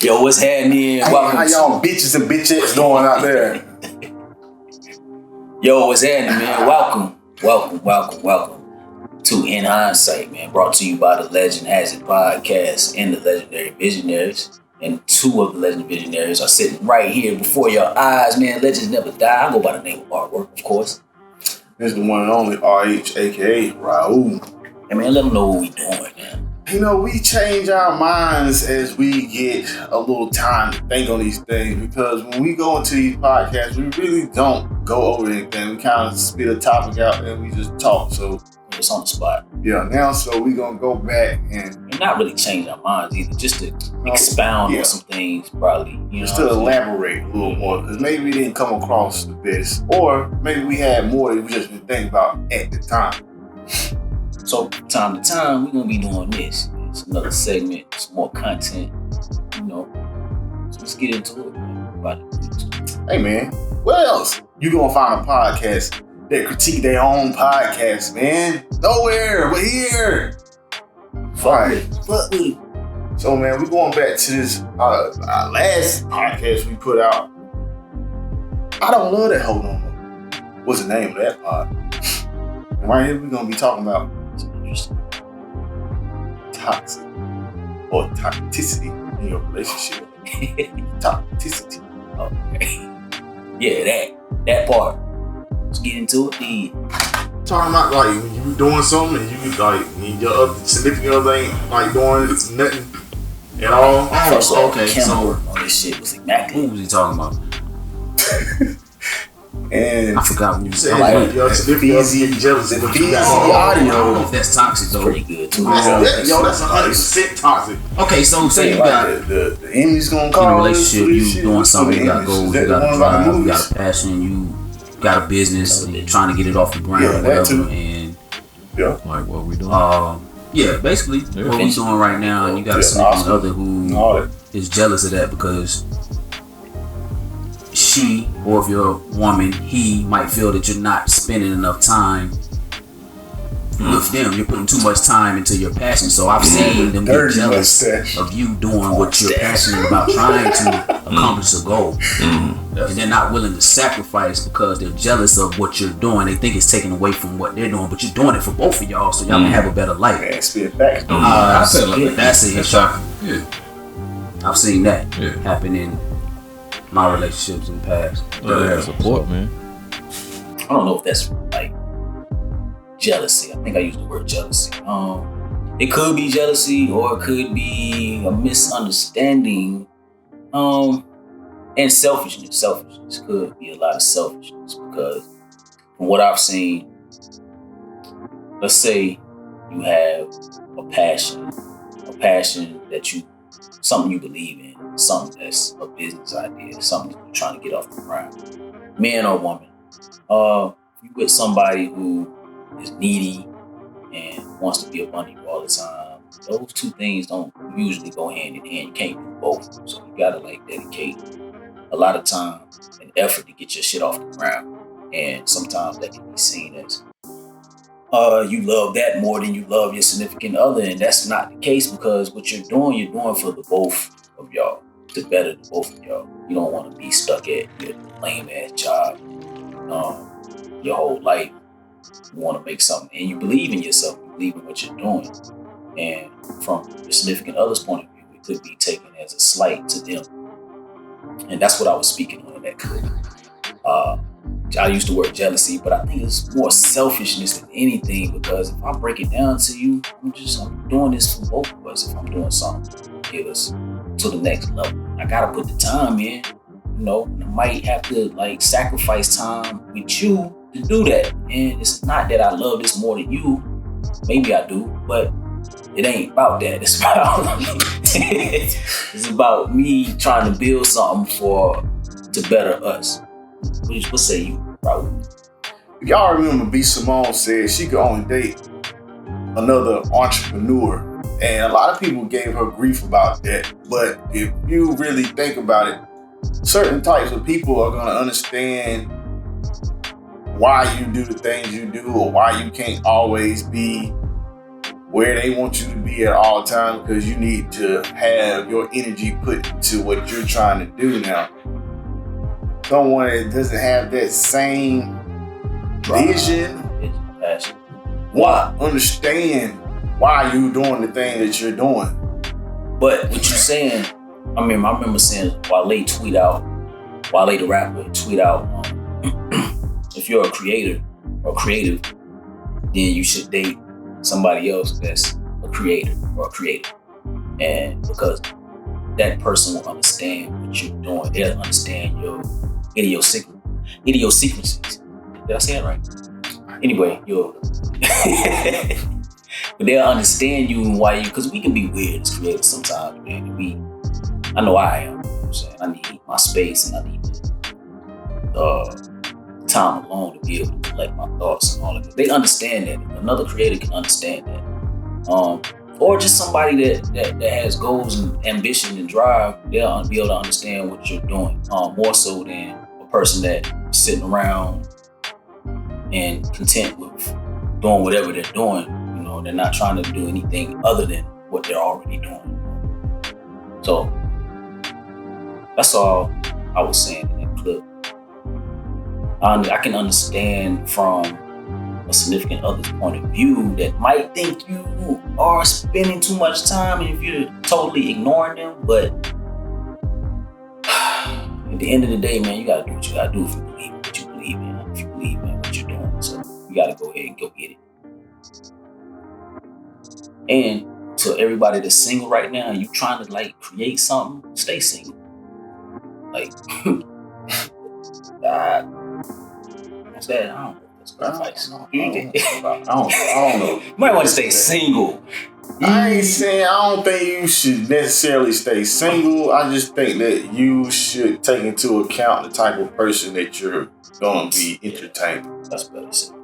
Yo, what's happening? How y'all bitches and bitchettes doing out there? Yo, what's happening, man? Welcome to In Hindsight, man. Brought to you by the Legend Has It podcast and the Legendary Visionaries. And two of the Legendary Visionaries are sitting right here before your eyes, man. Legends never die. I go by the name of Artwork, of course. This is the one and only RH, aka Raul. Hey, man, let them know what we doing, man. You know, we change our minds as we get a little time to think on these things, because when we go into these podcasts, we really don't go over anything. We kind of spit a topic out and we just talk. So it's on the spot. Yeah, now so we're going to go back and not really change our minds either, just to expound on some things, probably. Just to elaborate a little more, because maybe we didn't come across the best, or maybe we had more that we just didn't think about at the time. So, time to time, we're going to be doing this. It's another segment, some more content, So let's get into it, man. Hey, man, where else you going to find a podcast that critique their own podcast, man? Nowhere but here. Right. So, man, we're going back to this our last podcast we put out. I don't love that hoe no more. What's the name of that pod? And right here, we're going to be talking about toxic or toxicity in your relationship. Toxicity. Okay. Yeah, that part. Let's get into it. Talking about like when you doing something and you like your significant other ain't like doing nothing at all. First of all, okay, so on this shit was immaculate. Who was he talking about? And I forgot what you said. Like, your significant other getting jealous of what you got. I don't know if that's toxic though. Pretty good too. That's 100% toxic. Okay, so say you got the enemy's gonna call in a relationship, you doing something, you got goals, you got a drive, you got a passion, you got a business, and you're trying to get it off the ground, whatever, and like what we doing? Basically what we doing right now, and you got a significant other who is jealous of that because she, or if you're a woman, he might feel that you're not spending enough time with them. You're putting too much time into your passion. So I've seen them get jealous of you doing what you're passionate about, trying to accomplish a goal. And they're not willing to sacrifice because they're jealous of what you're doing. They think it's taken away from what they're doing, but you're doing it for both of y'all, so y'all can have a better life. That's an issue. Yeah. I've seen that happen in my relationships in the past. Support, man. I don't know if that's like jealousy. I think I used the word jealousy. It could be jealousy, or it could be a misunderstanding. And selfishness. Selfishness could be a lot of selfishness, because from what I've seen, let's say you have a passion that something you believe in, something that's a business idea, something you're trying to get off the ground. Man or woman, you with somebody who is needy and wants to be abundant all the time, those two things don't usually go hand in hand. You can't do both. So you gotta dedicate a lot of time and effort to get your shit off the ground. And sometimes that can be seen as you love that more than you love your significant other, and that's not the case, because what you're doing for the both of y'all, to better the both of y'all. You don't want to be stuck at your lame ass job your whole life. You want to make something, and you believe in yourself, you believe in what you're doing. And from your significant other's point of view, it could be taken as a slight to them. And that's what I was speaking on in that clip. I used the word jealousy, but I think it's more selfishness than anything, because if I break it down to you, I'm doing this for both of us. If I'm doing something to get us to the next level, I gotta put the time in, and I might have to sacrifice time with you to do that. And it's not that I love this more than you. Maybe I do, but it ain't about that. It's about me trying to build something to better us. What say you, Raul? Y'all remember B. Simone said she could only date another entrepreneur, and a lot of people gave her grief about that. But if you really think about it, certain types of people are going to understand why you do the things you do, or why you can't always be where they want you to be at all times because you need to have your energy put into what you're trying to do now. Someone that doesn't have that same vision, understand why you're doing the thing that you're doing. But what you're saying, I remember seeing Wale the rapper tweet out, if you're a creator or creative, then you should date somebody else that's a creator or a creative. And because that person will understand what you're doing. They'll understand your idiosyncrasies. Did I say it right? Anyway, but they'll understand you and why because we can be weird as creators sometimes, man. I know I am. You know what I'm saying? I need my space and I need time alone to be able to collect my thoughts and all of it. They understand that. Another creator can understand that. Or just somebody that has goals and ambition and drive, they'll be able to understand what you're doing. More so than a person that's sitting around and content with doing whatever they're doing. You know, they're not trying to do anything other than what they're already doing. So that's all I was saying in that clip. I can understand from a significant other's point of view that might think you are spending too much time and if you're totally ignoring them, but at the end of the day, man, you gotta do what you gotta do if you believe in what you believe in. If you believe in what you're doing, so you gotta go ahead and go get it. And to everybody that's single right now, you trying to like create something, stay single. Like, what's that? I don't know. I don't know. You might want to stay single. I ain't saying I don't think you should necessarily stay single. I just think that you should take into account the type of person that you're going to be entertaining. That's better said.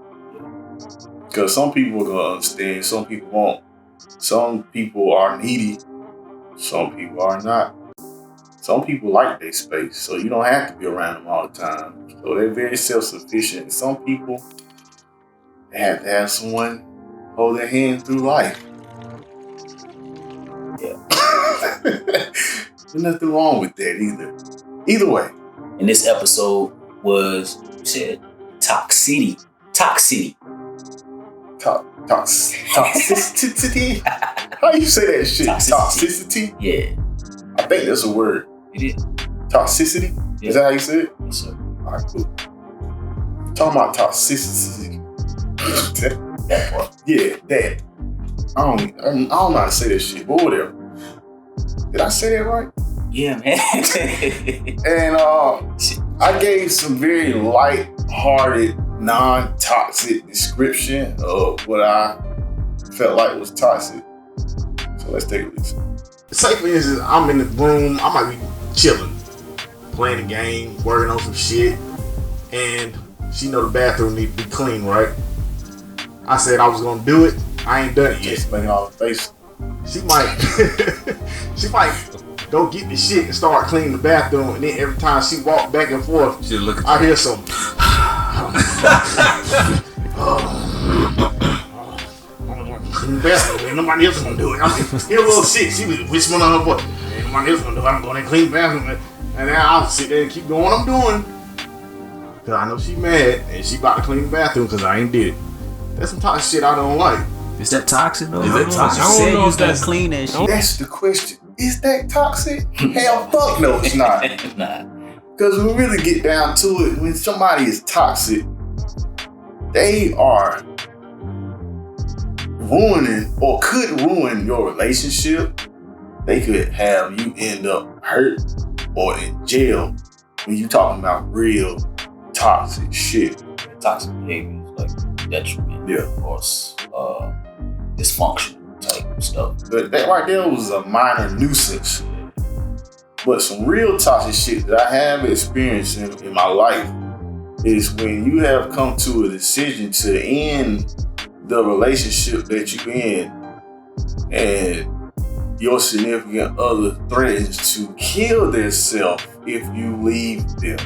Because some people are going to understand, some people won't. Some people are needy, some people are not. Some people like their space, so you don't have to be around them all the time. So they're very self-sufficient. Some people have to have someone hold their hand through life. Yeah. There's nothing wrong with that either. Either way. And this episode was, you said, toxicity. Toxicity. Toxicity? How you say that shit? Toxicity? Yeah. I think that's a word. It is. Toxicity? Yeah. Is that how you say it? Yes, sir. Alright, cool. Talking about toxicity. That part. Yeah, that. I don't know how to say that shit, but whatever. Did I say that right? Yeah, man. And I gave some very light-hearted, non-toxic description of what I felt like was toxic. So let's take a listen. Say for instance, I'm in the room, I might be chilling, playing a game, working on some shit, and she know the bathroom need to be clean, right? I said I was gonna do it. I ain't done it yet. Just making all the face. She might go get the shit and start cleaning the bathroom, and then every time she walk back and forth, She look at I hear some. Clean the bathroom, ain't nobody else gonna do it. I hear a little shit. She was whispering on her voice. Ain't nobody else gonna do it. I'm going to clean the bathroom, and then I'll sit there and keep doing what I'm doing. Cause I know she mad and she about to clean the bathroom because I ain't did it. That's some toxic shit I don't like. Is that toxic though? Is that toxic? You I don't said know you was if gonna that's- clean that shit. That's the question. Is that toxic? Hell, fuck no, it's not. Nah. Because when we really get down to it, when somebody is toxic, they are ruining or could ruin your relationship. They could have you end up hurt or in jail when you talking about real toxic shit. Toxic behavior is like detriment. Yeah. Or dysfunction type stuff. But that right there was a minor nuisance. But some real toxic shit that I have experienced in my life is when you have come to a decision to end the relationship that you're in and your significant other threatens to kill themselves if you leave them.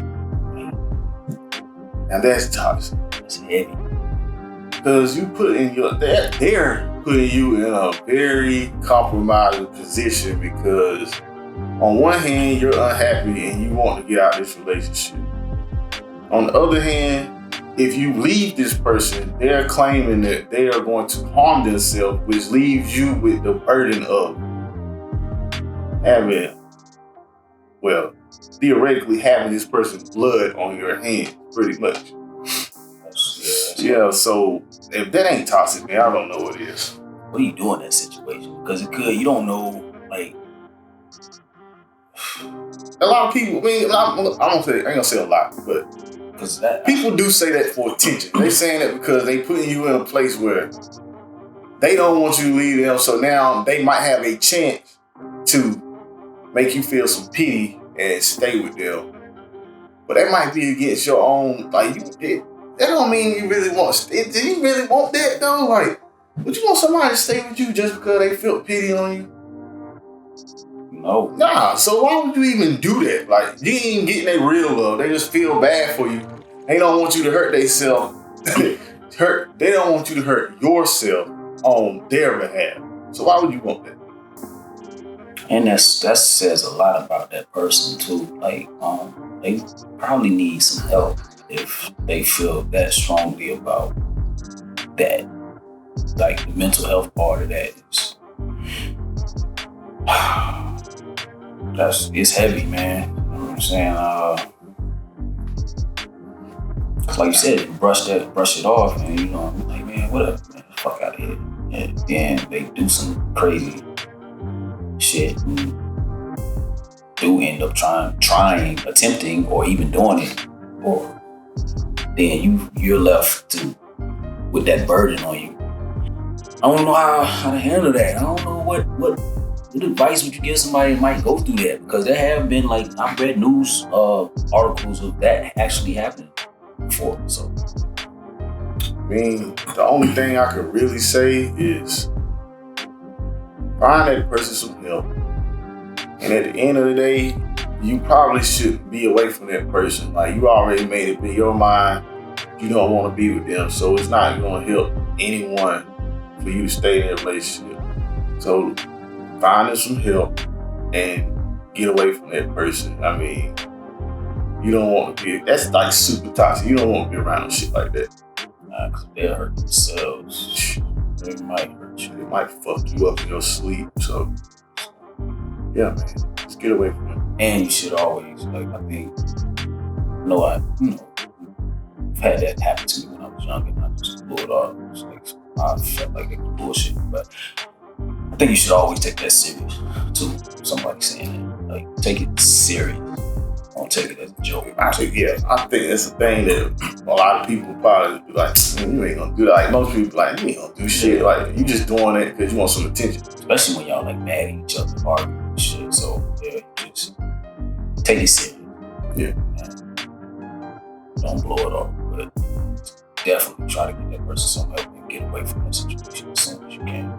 Now that's toxic. It's heavy. Because you put in they're putting you in a very compromising position because on one hand, you're unhappy and you want to get out of this relationship. On the other hand, if you leave this person, they're claiming that they are going to harm themselves, which leaves you with the burden of theoretically having this person's blood on your hands, pretty much. Yeah, so if that ain't toxic, man, I don't know what it is. What do you do in that situation? Because you don't know, like... A lot of people, I ain't gonna say a lot, but people do say that for attention. They saying that because they putting you in a place where they don't want you to leave them, so now they might have a chance to make you feel some pity and stay with them. But that might be against your own, like, that don't mean you really want, do you really want that though? Like, would you want somebody to stay with you just because they felt pity on you? No. Nah, so why would you even do that? Like, you ain't even getting their real love. They just feel bad for you. They don't want you to hurt themselves. They don't want you to hurt yourself on their behalf. So why would you want that? And that says a lot about that person too. Like, they probably need some help if they feel that strongly about that. Like, the mental health part of that is... it's heavy, man. You know what I'm saying? Like you said, brush it off, and you know, like, man, whatever, man, fuck out of here. And then they do some crazy shit and do end up trying, attempting, or even doing it, or then you're left with that burden on you. I don't know how to handle that. I don't know what advice would you give somebody that might go through that? Because there have been, like, I've read news articles of that actually happening before. So, I mean, the only thing I could really say is find that person some help. And at the end of the day, you probably should be away from that person. Like, you already made it in your mind, you don't want to be with them. So it's not going to help anyone for you to stay in that relationship. So find some help and get away from that person. I mean, you don't want to be, that's like super toxic. You don't want to be around shit like that. Because they'll hurt themselves. They might hurt you. It might fuck you up in your sleep. So, yeah, man, just get away from them. And you should always, like, I think, I've had that happen to me when I was young, and I just blew it off. It's like, I felt like it was bullshit, but I think you should always take that serious too. Somebody saying that, like, take it serious. Don't take it as a joke. I think it's a thing that a lot of people probably be like, you ain't gonna do that. Like, most people like, you ain't gonna do shit. Like, you just doing it because you want some attention. Especially when y'all like mad at each other, arguing and shit. So yeah, just take it serious. Yeah. Don't blow it off, but definitely try to get that person some help and get away from that situation as soon as you can.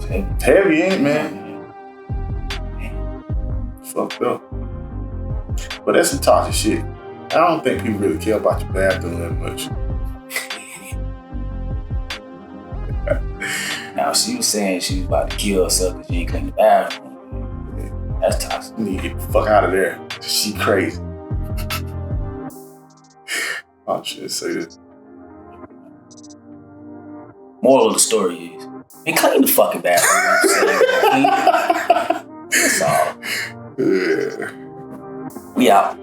It's heavy, ain't it, man? Fucked up. But that's some toxic shit. I don't think people really care about your bathroom that much. Now, she was saying she was about to kill herself because she ain't clean the bathroom. That's toxic. You need to get the fuck out of there. She crazy. I should say this. Moral of the story is, and clean the fucking bathroom. That's all. Yeah. We out.